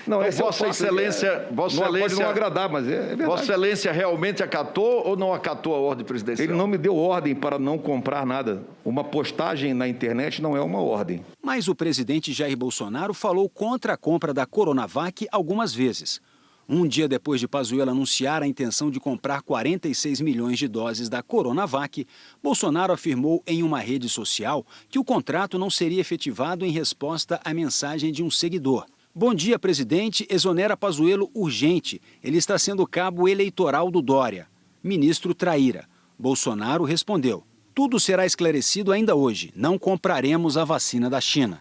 S4: Não,
S16: então, Vossa Excelência
S4: pode não agradar, mas é verdade.
S16: Vossa Excelência realmente acatou ou não acatou a ordem presidencial?
S4: Ele não me deu ordem para não comprar nada. Uma postagem na internet não é uma ordem.
S15: Mas o presidente Jair Bolsonaro falou contra a compra da Coronavac algumas vezes. Um dia depois de Pazuello anunciar a intenção de comprar 46 milhões de doses da Coronavac, Bolsonaro afirmou em uma rede social que o contrato não seria efetivado em resposta à mensagem de um seguidor. Bom dia, presidente. Exonera Pazuello urgente. Ele está sendo cabo eleitoral do Dória. Ministro traíra. Bolsonaro respondeu: tudo será esclarecido ainda hoje. Não compraremos a vacina da China.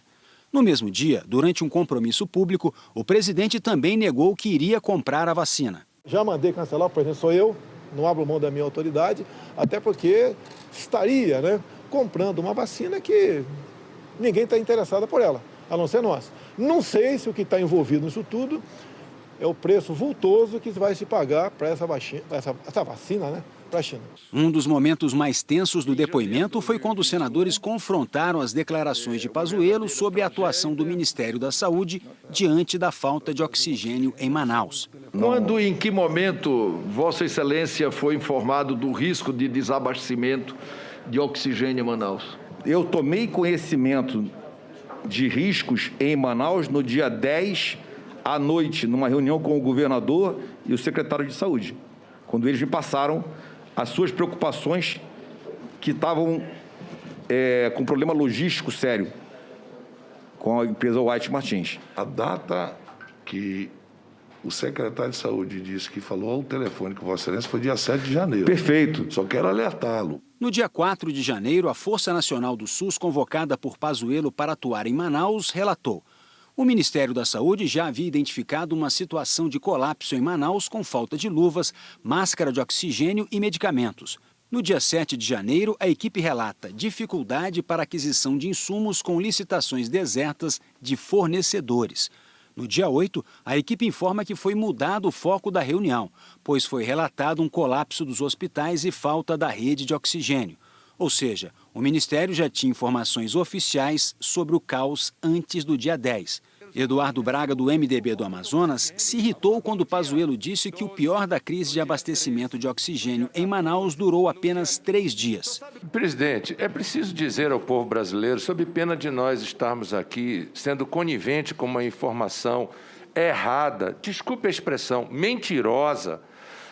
S15: No mesmo dia, durante um compromisso público, o presidente também negou que iria comprar a vacina.
S19: Já mandei cancelar, por exemplo, sou eu, não abro mão da minha autoridade, até porque estaria comprando uma vacina que ninguém está interessado por ela, a não ser nós. Não sei se o que está envolvido nisso tudo é o preço vultoso que vai se pagar para essa vacina, para a China.
S15: Um dos momentos mais tensos do depoimento foi quando os senadores confrontaram as declarações de Pazuello sobre a atuação do Ministério da Saúde diante da falta de oxigênio em Manaus.
S16: Quando e em que momento Vossa Excelência foi informado do risco de desabastecimento de oxigênio em Manaus?
S4: Eu tomei conhecimento de riscos em Manaus no dia 10 à noite, numa reunião com o governador e o secretário de Saúde, quando eles me passaram as suas preocupações que estavam com um problema logístico sério com a empresa White Martins.
S6: A data que o secretário de Saúde disse que falou ao telefone com Vossa Excelência foi dia 7 de janeiro.
S4: Perfeito.
S6: Só quero alertá-lo.
S15: No dia 4 de janeiro, a Força Nacional do SUS, convocada por Pazuello para atuar em Manaus, relatou: o Ministério da Saúde já havia identificado uma situação de colapso em Manaus com falta de luvas, máscara de oxigênio e medicamentos. No dia 7 de janeiro, a equipe relata dificuldade para aquisição de insumos com licitações desertas de fornecedores. No dia 8, a equipe informa que foi mudado o foco da reunião, pois foi relatado um colapso dos hospitais e falta da rede de oxigênio. Ou seja, o Ministério já tinha informações oficiais sobre o caos antes do dia 10. Eduardo Braga, do MDB do Amazonas, se irritou quando Pazuello disse que o pior da crise de abastecimento de oxigênio em Manaus durou apenas 3 dias.
S5: Presidente, é preciso dizer ao povo brasileiro, sob pena de nós estarmos aqui sendo conivente com uma informação errada, desculpe a expressão, mentirosa.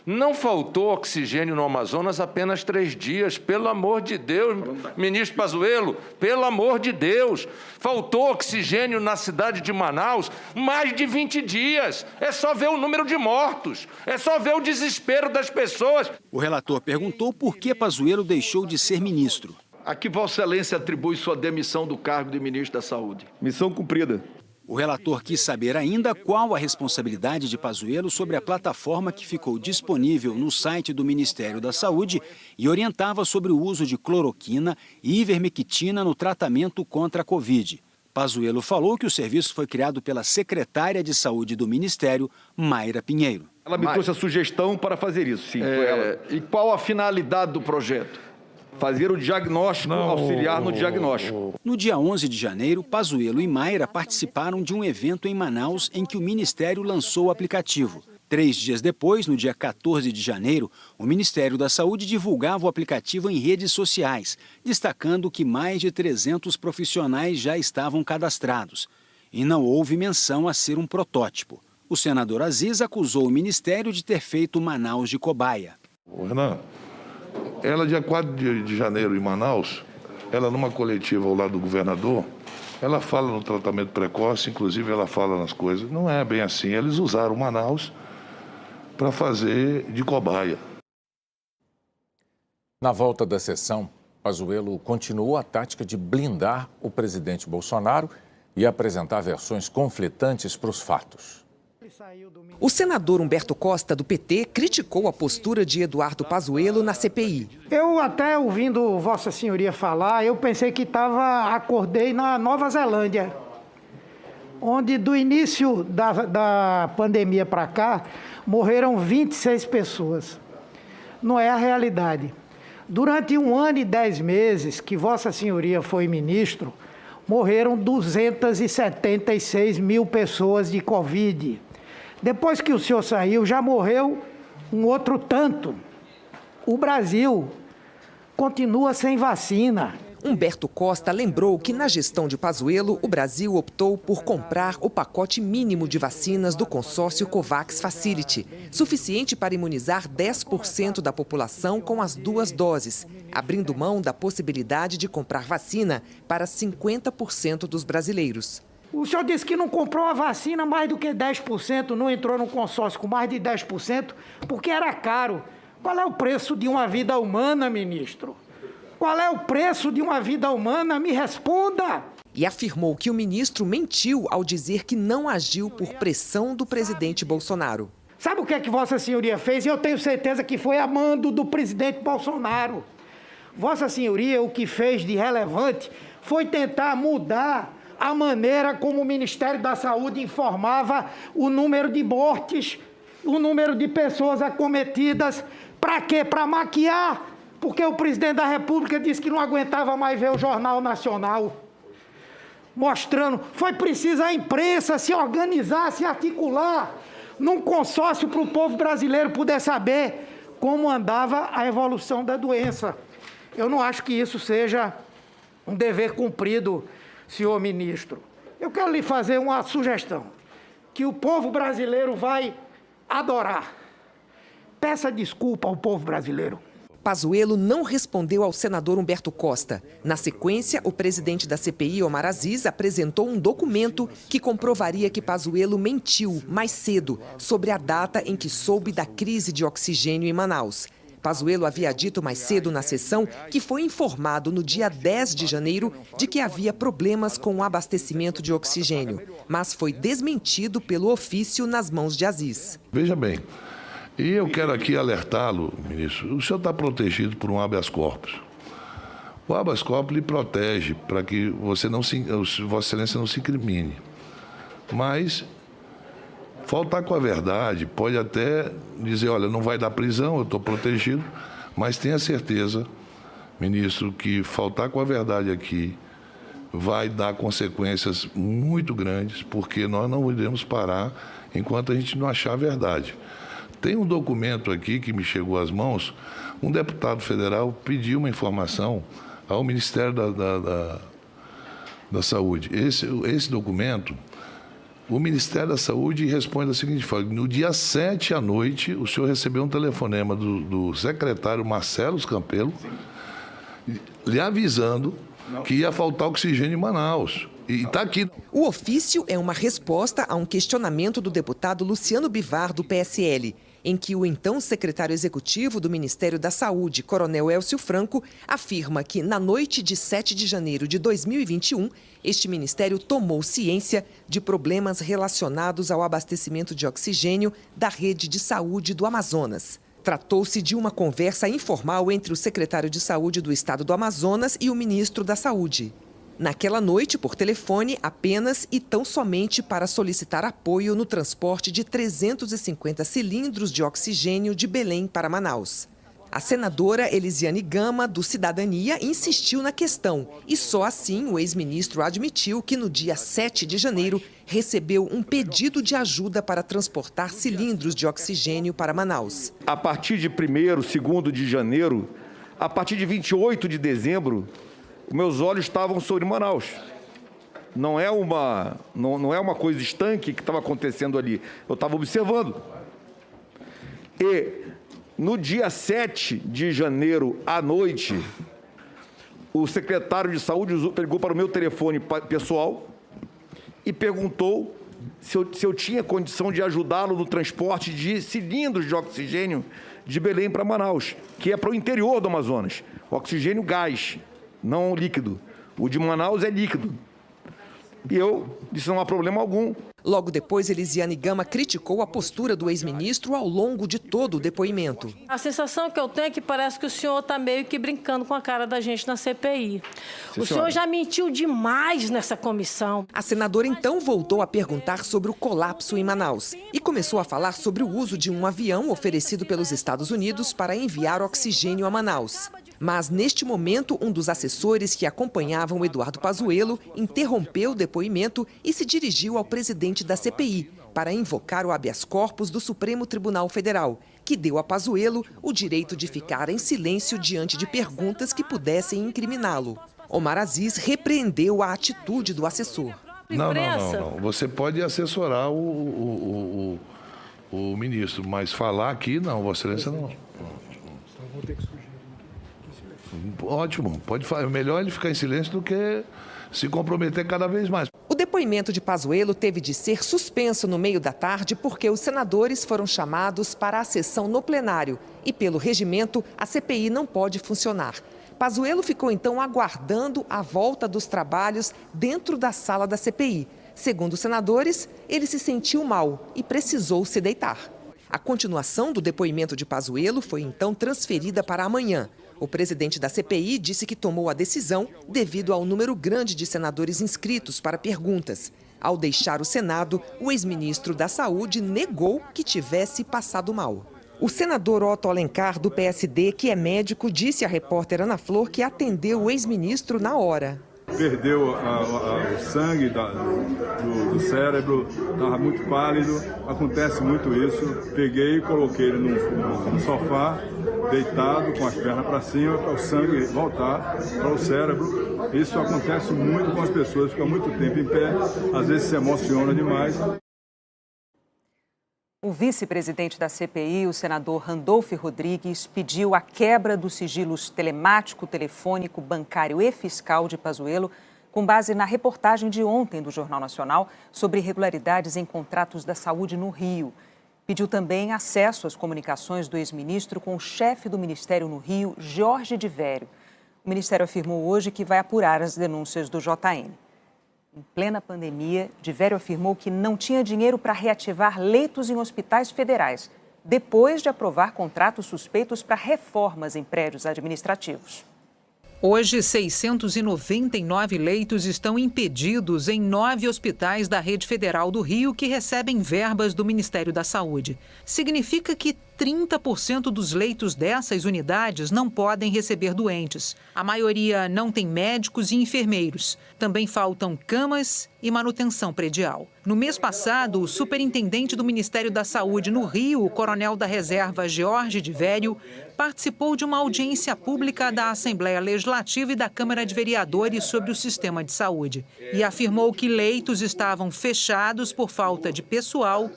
S5: Não faltou oxigênio no Amazonas apenas 3 dias, pelo amor de Deus, ministro Pazuello, pelo amor de Deus. Faltou oxigênio na cidade de Manaus mais de 20 dias. É só ver o número de mortos, é só ver o desespero das pessoas.
S15: O relator perguntou por que Pazuello deixou de ser ministro.
S16: A que Vossa Excelência atribui sua demissão do cargo de ministro da Saúde?
S4: Missão cumprida.
S15: O relator quis saber ainda qual a responsabilidade de Pazuello sobre a plataforma que ficou disponível no site do Ministério da Saúde e orientava sobre o uso de cloroquina e ivermectina no tratamento contra a Covid. Pazuello falou que o serviço foi criado pela secretária de Saúde do Ministério, Mayra Pinheiro.
S4: Ela me trouxe a sugestão para fazer isso, sim, foi ela.
S16: E qual a finalidade do projeto? Fazer o diagnóstico, auxiliar no diagnóstico.
S15: No dia 11 de janeiro, Pazuello e Mayra participaram de um evento em Manaus em que o Ministério lançou o aplicativo. 3 dias depois, no dia 14 de janeiro, o Ministério da Saúde divulgava o aplicativo em redes sociais, destacando que mais de 300 profissionais já estavam cadastrados. E não houve menção a ser um protótipo. O senador Aziz acusou o Ministério de ter feito Manaus de cobaia.
S6: Renan, ela, dia 4 de janeiro, em Manaus, ela numa coletiva ao lado do governador, ela fala no tratamento precoce, inclusive ela fala nas coisas. Não é bem assim, eles usaram Manaus para fazer de cobaia.
S1: Na volta da sessão, Pazuello continuou a tática de blindar o presidente Bolsonaro e apresentar versões conflitantes para os fatos.
S20: O senador Humberto Costa, do PT, criticou a postura de Eduardo Pazuello na CPI.
S21: Eu até ouvindo Vossa Senhoria falar, eu pensei que acordei na Nova Zelândia, onde do início da pandemia para cá, morreram 26 pessoas. Não é a realidade. Durante 1 ano e 10 meses que Vossa Senhoria foi ministro, morreram 276 mil pessoas de Covid. Depois que o senhor saiu, já morreu um outro tanto. O Brasil continua sem vacina.
S20: Humberto Costa lembrou que na gestão de Pazuello, o Brasil optou por comprar o pacote mínimo de vacinas do consórcio COVAX Facility, suficiente para imunizar 10% da população com as 2 doses, abrindo mão da possibilidade de comprar vacina para 50% dos brasileiros.
S21: O senhor disse que não comprou a vacina mais do que 10%, não entrou no consórcio com mais de 10%, porque era caro. Qual é o preço de uma vida humana, ministro? Qual é o preço de uma vida humana? Me responda!
S20: E afirmou que o ministro mentiu ao dizer que não agiu por pressão do presidente Bolsonaro.
S21: Sabe o que é que Vossa Senhoria fez? E eu tenho certeza que foi a mando do presidente Bolsonaro. Vossa Senhoria, o que fez de relevante foi tentar mudar a maneira como o Ministério da Saúde informava o número de mortes, o número de pessoas acometidas. Para quê? Para maquiar. Porque o presidente da República disse que não aguentava mais ver o Jornal Nacional mostrando. Foi preciso a imprensa se organizar, se articular num consórcio para o povo brasileiro poder saber como andava a evolução da doença. Eu não acho que isso seja um dever cumprido, senhor ministro. Eu quero lhe fazer uma sugestão, que o povo brasileiro vai adorar. Peça desculpa ao povo brasileiro.
S20: Pazuello não respondeu ao senador Humberto Costa. Na sequência, o presidente da CPI, Omar Aziz, apresentou um documento que comprovaria que Pazuello mentiu mais cedo sobre a data em que soube da crise de oxigênio em Manaus. Pazuello havia dito mais cedo na sessão que foi informado no dia 10 de janeiro de que havia problemas com o abastecimento de oxigênio, mas foi desmentido pelo ofício nas mãos de Aziz.
S6: Veja bem, e eu quero aqui alertá-lo, ministro, o senhor está protegido por um habeas corpus. O habeas corpus lhe protege para que Vossa Excelência não se incrimine. Mas faltar com a verdade pode até dizer, olha, não vai dar prisão, eu estou protegido, mas tenha certeza, ministro, que faltar com a verdade aqui vai dar consequências muito grandes, porque nós não iremos parar enquanto a gente não achar a verdade. Tem um documento aqui que me chegou às mãos, um deputado federal pediu uma informação ao Ministério da Saúde. Esse documento, o Ministério da Saúde responde da seguinte forma: no dia 7 à noite, o senhor recebeu um telefonema do secretário Marcelo Campelo, lhe avisando que ia faltar oxigênio em Manaus. E está aqui.
S20: O ofício é uma resposta a um questionamento do deputado Luciano Bivar, do PSL. em que o então secretário executivo do Ministério da Saúde, Coronel Elcio Franco, afirma que na noite de 7 de janeiro de 2021, este ministério tomou ciência de problemas relacionados ao abastecimento de oxigênio da rede de saúde do Amazonas. Tratou-se de uma conversa informal entre o secretário de Saúde do Estado do Amazonas e o ministro da Saúde. Naquela noite, por telefone, apenas e tão somente para solicitar apoio no transporte de 350 cilindros de oxigênio de Belém para Manaus. A senadora Elisiane Gama, do Cidadania, insistiu na questão e só assim o ex-ministro admitiu que no dia 7 de janeiro recebeu um pedido de ajuda para transportar cilindros de oxigênio para Manaus.
S4: A partir de 1º, 2º de janeiro, a partir de 28 de dezembro, meus olhos estavam sobre Manaus. Não é uma coisa estanque que estava acontecendo ali. Eu estava observando. E no dia 7 de janeiro, à noite, o secretário de Saúde ligou para o meu telefone pessoal e perguntou se eu tinha condição de ajudá-lo no transporte de cilindros de oxigênio de Belém para Manaus, que é para o interior do Amazonas. Oxigênio gás, não líquido. O de Manaus é líquido. E eu disse, não há problema algum.
S20: Logo depois, Elisiane Gama criticou a postura do ex-ministro ao longo de todo o depoimento.
S18: A sensação que eu tenho é que parece que o senhor está meio que brincando com a cara da gente na CPI. O senhor já mentiu demais nessa comissão.
S20: A senadora então voltou a perguntar sobre o colapso em Manaus e começou a falar sobre o uso de um avião oferecido pelos Estados Unidos para enviar oxigênio a Manaus. Mas, neste momento, um dos assessores que acompanhavam Eduardo Pazuello interrompeu o depoimento e se dirigiu ao presidente da CPI para invocar o habeas corpus do Supremo Tribunal Federal, que deu a Pazuello o direito de ficar em silêncio diante de perguntas que pudessem incriminá-lo. Omar Aziz repreendeu a atitude do assessor.
S6: Não. Você pode assessorar o ministro, mas falar aqui, não, Vossa Excelência não. Ótimo, pode falar. É melhor ele ficar em silêncio do que se comprometer cada vez mais.
S20: O depoimento de Pazuello teve de ser suspenso no meio da tarde porque os senadores foram chamados para a sessão no plenário e, pelo regimento, a CPI não pode funcionar. Pazuello ficou então aguardando a volta dos trabalhos dentro da sala da CPI. Segundo os senadores, ele se sentiu mal e precisou se deitar. A continuação do depoimento de Pazuello foi então transferida para amanhã. O presidente da CPI disse que tomou a decisão devido ao número grande de senadores inscritos para perguntas. Ao deixar o Senado, o ex-ministro da Saúde negou que tivesse passado mal. O senador Otto Alencar, do PSD, que é médico, disse à repórter Ana Flor que atendeu o ex-ministro na hora.
S8: Perdeu o sangue do cérebro, estava muito pálido, acontece muito isso. Peguei e coloquei ele no sofá, deitado, com as pernas para cima, para o sangue voltar para o cérebro. Isso acontece muito com as pessoas, ficam muito tempo em pé, às vezes se emociona demais.
S2: O vice-presidente da CPI, o senador Randolph Rodrigues, pediu a quebra dos sigilos telemático, telefônico, bancário e fiscal de Pazuello, com base na reportagem de ontem do Jornal Nacional sobre irregularidades em contratos da saúde no Rio. Pediu também acesso às comunicações do ex-ministro com o chefe do Ministério no Rio, Jorge de Vério. O Ministério afirmou hoje que vai apurar as denúncias do JN. Em plena pandemia, de Vério afirmou que não tinha dinheiro para reativar leitos em hospitais federais, depois de aprovar contratos suspeitos para reformas em prédios administrativos.
S22: Hoje, 699 leitos estão impedidos em 9 hospitais da Rede Federal do Rio que recebem verbas do Ministério da Saúde. Significa que 30% dos leitos dessas unidades não podem receber doentes. A maioria não tem médicos e enfermeiros. Também faltam camas e manutenção predial. No mês passado, o superintendente do Ministério da Saúde no Rio, o coronel da reserva Jorge de Vério, participou de uma audiência pública da Assembleia Legislativa e da Câmara de Vereadores sobre o sistema de saúde e afirmou que leitos estavam fechados por falta de pessoal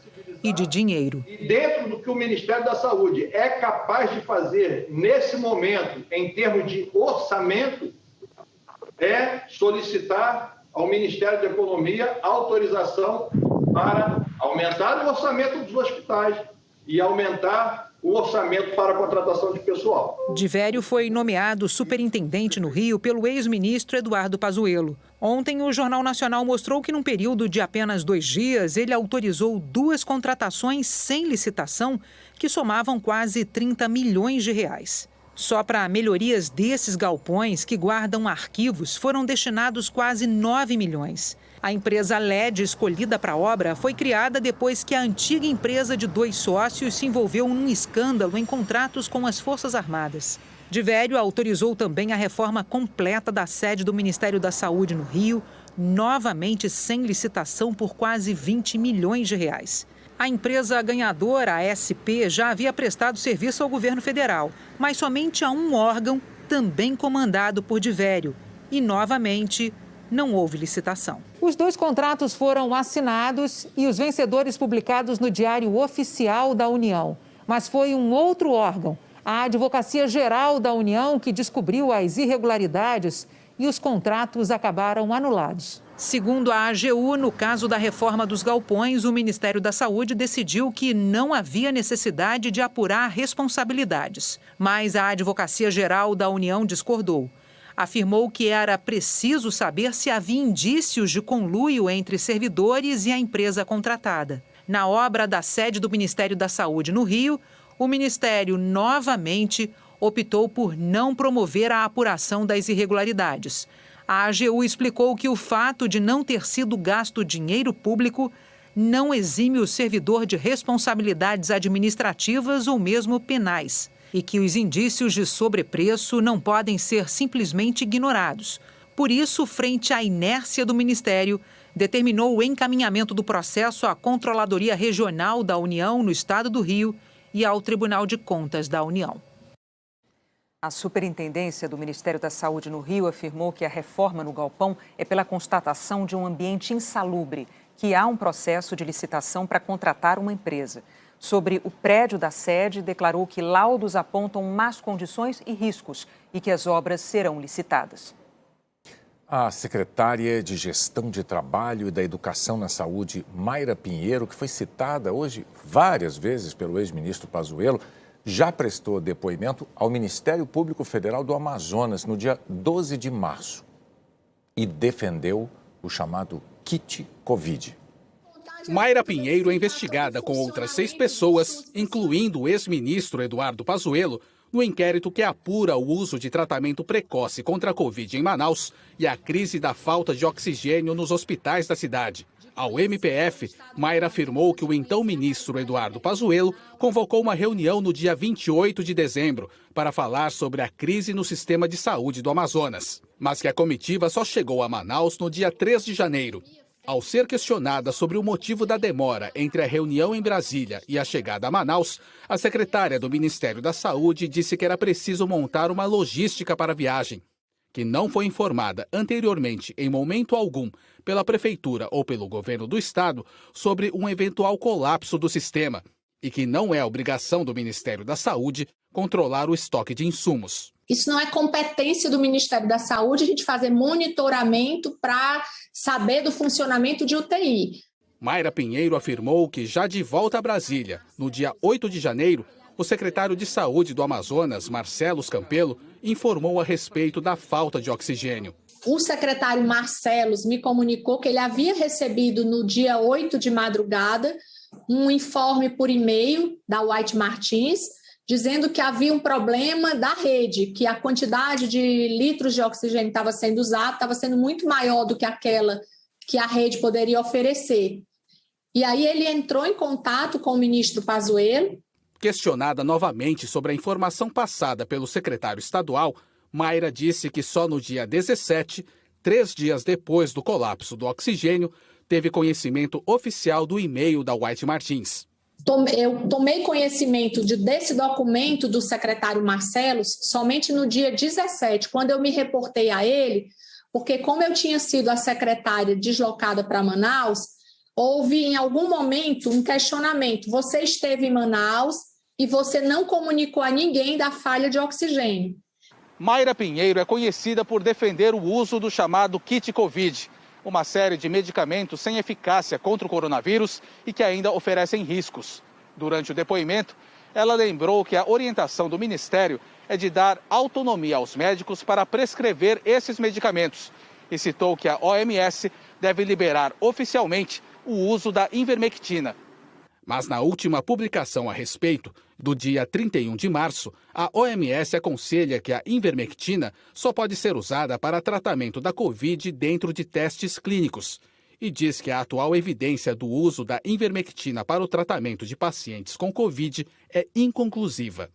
S22: e de dinheiro.
S23: Dentro do que o Ministério da Saúde é capaz de fazer nesse momento, em termos de orçamento, é solicitar ao Ministério da Economia autorização para aumentar o orçamento dos hospitais, e aumentar o orçamento para a contratação de pessoal.
S22: Divério foi nomeado superintendente no Rio pelo ex-ministro Eduardo Pazuello. Ontem, o Jornal Nacional mostrou que, num período de apenas 2 dias, ele autorizou 2 contratações sem licitação que somavam quase 30 milhões de reais. Só para melhorias desses galpões, que guardam arquivos, foram destinados quase 9 milhões. A empresa LED escolhida para a obra foi criada depois que a antiga empresa de 2 sócios se envolveu num escândalo em contratos com as Forças Armadas. Divério autorizou também a reforma completa da sede do Ministério da Saúde no Rio, novamente sem licitação por quase 20 milhões de reais. A empresa ganhadora, a SP, já havia prestado serviço ao governo federal, mas somente a um órgão, também comandado por Divério. E, novamente, não houve licitação. Os 2 contratos foram assinados e os vencedores publicados no Diário Oficial da União. Mas foi um outro órgão, a Advocacia Geral da União, que descobriu as irregularidades e os contratos acabaram anulados. Segundo a AGU, no caso da reforma dos galpões, o Ministério da Saúde decidiu que não havia necessidade de apurar responsabilidades. Mas a Advocacia Geral da União discordou. Afirmou que era preciso saber se havia indícios de conluio entre servidores e a empresa contratada. Na obra da sede do Ministério da Saúde no Rio, o Ministério novamente optou por não promover a apuração das irregularidades. A AGU explicou que o fato de não ter sido gasto dinheiro público não exime o servidor de responsabilidades administrativas ou mesmo penais, e que os indícios de sobrepreço não podem ser simplesmente ignorados. Por isso, frente à inércia do Ministério, determinou o encaminhamento do processo à Controladoria Regional da União no Estado do Rio e ao Tribunal de Contas da União.
S2: A Superintendência do Ministério da Saúde no Rio afirmou que a reforma no galpão é pela constatação de um ambiente insalubre, que há um processo de licitação para contratar uma empresa. Sobre o prédio da sede, declarou que laudos apontam más condições e riscos e que as obras serão licitadas.
S1: A secretária de Gestão de Trabalho e da Educação na Saúde, Mayra Pinheiro, que foi citada hoje várias vezes pelo ex-ministro Pazuello, já prestou depoimento ao Ministério Público Federal do Amazonas no dia 12 de março e defendeu o chamado kit Covid.
S7: Mayra Pinheiro é investigada com outras 6 pessoas, incluindo o ex-ministro Eduardo Pazuello, no inquérito que apura o uso de tratamento precoce contra a Covid em Manaus e a crise da falta de oxigênio nos hospitais da cidade. Ao MPF, Mayra afirmou que o então ministro Eduardo Pazuello convocou uma reunião no dia 28 de dezembro para falar sobre a crise no sistema de saúde do Amazonas, mas que a comitiva só chegou a Manaus no dia 3 de janeiro. Ao ser questionada sobre o motivo da demora entre a reunião em Brasília e a chegada a Manaus, a secretária do Ministério da Saúde disse que era preciso montar uma logística para a viagem, que não foi informada anteriormente em momento algum pela Prefeitura ou pelo governo do Estado sobre um eventual colapso do sistema e que não é obrigação do Ministério da Saúde controlar o estoque de insumos.
S9: Isso não é competência do Ministério da Saúde, a gente fazer monitoramento para saber do funcionamento de UTI.
S7: Mayra Pinheiro afirmou que já de volta a Brasília, no dia 8 de janeiro, o secretário de Saúde do Amazonas, Marcelo Campelo, informou a respeito da falta de oxigênio.
S9: O secretário Marcelo me comunicou que ele havia recebido no dia 8 de madrugada um informe por e-mail da White Martins, dizendo que havia um problema da rede, que a quantidade de litros de oxigênio estava sendo usada, estava sendo muito maior do que aquela que a rede poderia oferecer. E aí ele entrou em contato com o ministro Pazuello.
S7: Questionada novamente sobre a informação passada pelo secretário estadual, Mayra disse que só no dia 17, 3 dias depois do colapso do oxigênio, teve conhecimento oficial do e-mail da White Martins.
S9: Eu tomei conhecimento desse documento do secretário Marcelo somente no dia 17, quando eu me reportei a ele, porque como eu tinha sido a secretária deslocada para Manaus, houve em algum momento um questionamento. Você esteve em Manaus e você não comunicou a ninguém da falha de oxigênio.
S7: Mayra Pinheiro é conhecida por defender o uso do chamado kit Covid, uma série de medicamentos sem eficácia contra o coronavírus e que ainda oferecem riscos. Durante o depoimento, ela lembrou que a orientação do Ministério é de dar autonomia aos médicos para prescrever esses medicamentos e citou que a OMS deve liberar oficialmente o uso da ivermectina. Mas na última publicação a respeito, do dia 31 de março, a OMS aconselha que a ivermectina só pode ser usada para tratamento da Covid dentro de testes clínicos e diz que a atual evidência do uso da ivermectina para o tratamento de pacientes com Covid é inconclusiva.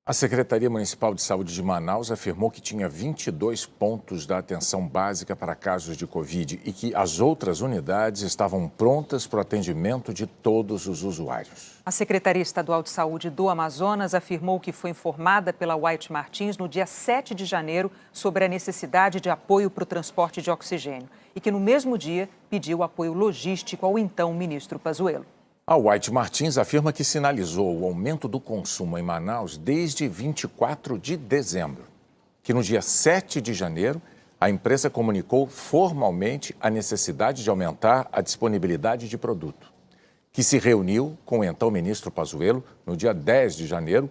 S1: A Secretaria Municipal de Saúde de Manaus afirmou que tinha 22 pontos da atenção básica para casos de Covid e que as outras unidades estavam prontas para o atendimento de todos os usuários.
S2: A Secretaria Estadual de Saúde do Amazonas afirmou que foi informada pela White Martins no dia 7 de janeiro sobre a necessidade de apoio para o transporte de oxigênio e que no mesmo dia pediu apoio logístico ao então ministro Pazuello.
S1: A White Martins afirma que sinalizou o aumento do consumo em Manaus desde 24 de dezembro, que no dia 7 de janeiro a empresa comunicou formalmente a necessidade de aumentar a disponibilidade de produto, que se reuniu com o então ministro Pazuello no dia 10 de janeiro,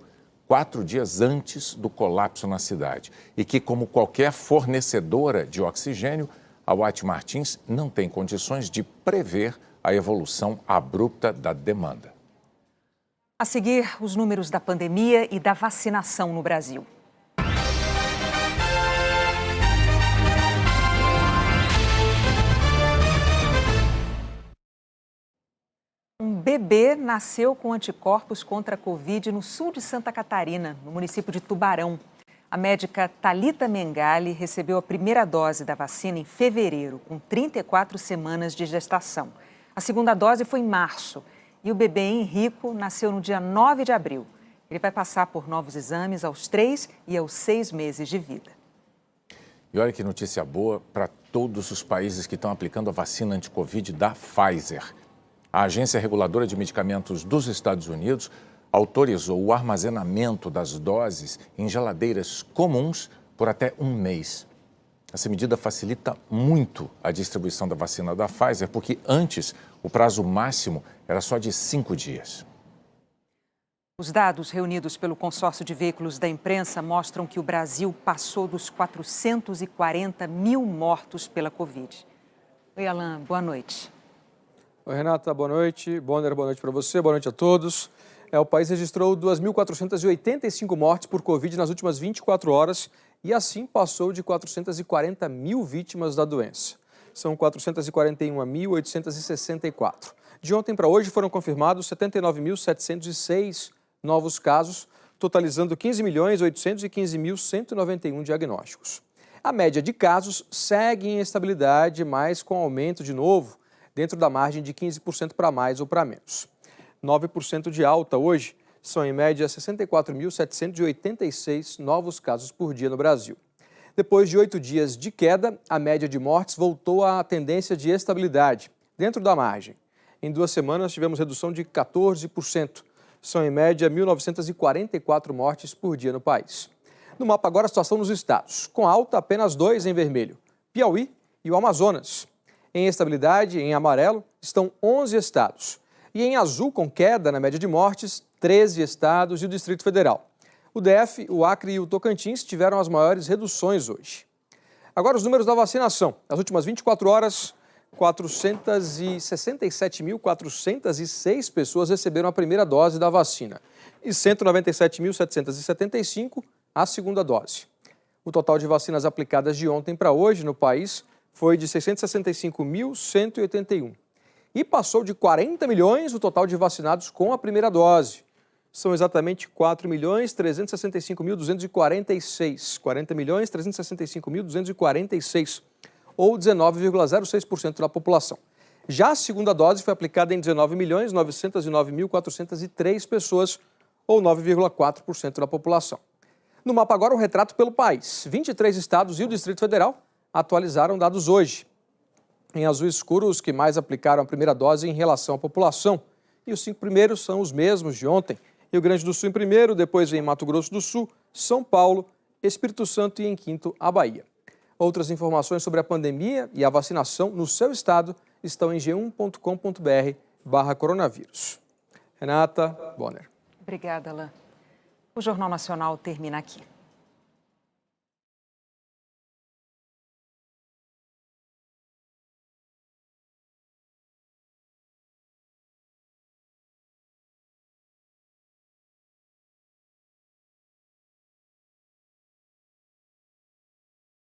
S1: 4 dias antes do colapso na cidade, e que, como qualquer fornecedora de oxigênio, a White Martins não tem condições de prever a evolução abrupta da demanda.
S2: A seguir, os números da pandemia e da vacinação no Brasil. Um bebê nasceu com anticorpos contra a Covid no sul de Santa Catarina, no município de Tubarão. A médica Thalita Mengali recebeu a primeira dose da vacina em fevereiro, com 34 semanas de gestação. A segunda dose foi em março e o bebê Henrico nasceu no dia 9 de abril. Ele vai passar por novos exames aos 3 e aos 6 meses de vida.
S1: E olha que notícia boa para todos os países que estão aplicando a vacina anti-Covid da Pfizer. A Agência Reguladora de Medicamentos dos Estados Unidos autorizou o armazenamento das doses em geladeiras comuns por até um mês. Essa medida facilita muito a distribuição da vacina da Pfizer, porque antes o prazo máximo era só de 5 dias.
S2: Os dados reunidos pelo consórcio de veículos da imprensa mostram que o Brasil passou dos 440 mil mortos pela Covid. Oi, Alan, boa noite.
S10: Oi, Renata, boa noite. Bonner, boa noite para você, boa noite a todos. O país registrou 2.485 mortes por Covid nas últimas 24 horas e assim passou de 440 mil vítimas da doença. São 441.864. De ontem para hoje foram confirmados 79.706 novos casos, totalizando 15.815.191 diagnósticos. A média de casos segue em estabilidade, mas com aumento de novo, dentro da margem de 15% para mais ou para menos. 9% de alta hoje, são em média 64.786 novos casos por dia no Brasil. Depois de 8 dias de queda, a média de mortes voltou à tendência de estabilidade, dentro da margem. Em 2 semanas tivemos redução de 14%, são em média 1.944 mortes por dia no país. No mapa agora a situação nos estados, com alta apenas 2 em vermelho, Piauí e o Amazonas. Em estabilidade, em amarelo, estão 11 estados. E em azul, com queda na média de mortes, 13 estados e o Distrito Federal. O DF, o Acre e o Tocantins tiveram as maiores reduções hoje. Agora os números da vacinação. Nas últimas 24 horas, 467.406 pessoas receberam a primeira dose da vacina e 197.775 a segunda dose. O total de vacinas aplicadas de ontem para hoje no país foi de 665.181. E passou de 40 milhões o total de vacinados com a primeira dose. São exatamente 4.365.246. 40.365.246, ou 19,06% da população. Já a segunda dose foi aplicada em 19.909.403 pessoas, ou 9,4% da população. No mapa agora, o retrato pelo país. 23 estados e o Distrito Federal atualizaram dados hoje. Em azul escuro, os que mais aplicaram a primeira dose em relação à população. E os 5 primeiros são os mesmos de ontem. Rio Grande do Sul em primeiro, depois vem Mato Grosso do Sul, São Paulo, Espírito Santo e em quinto, a Bahia. Outras informações sobre a pandemia e a vacinação no seu estado estão em g1.com.br www.saúde.gov.br/coronavírus. Renata Bonner.
S2: Obrigada, Alain. O Jornal Nacional termina aqui.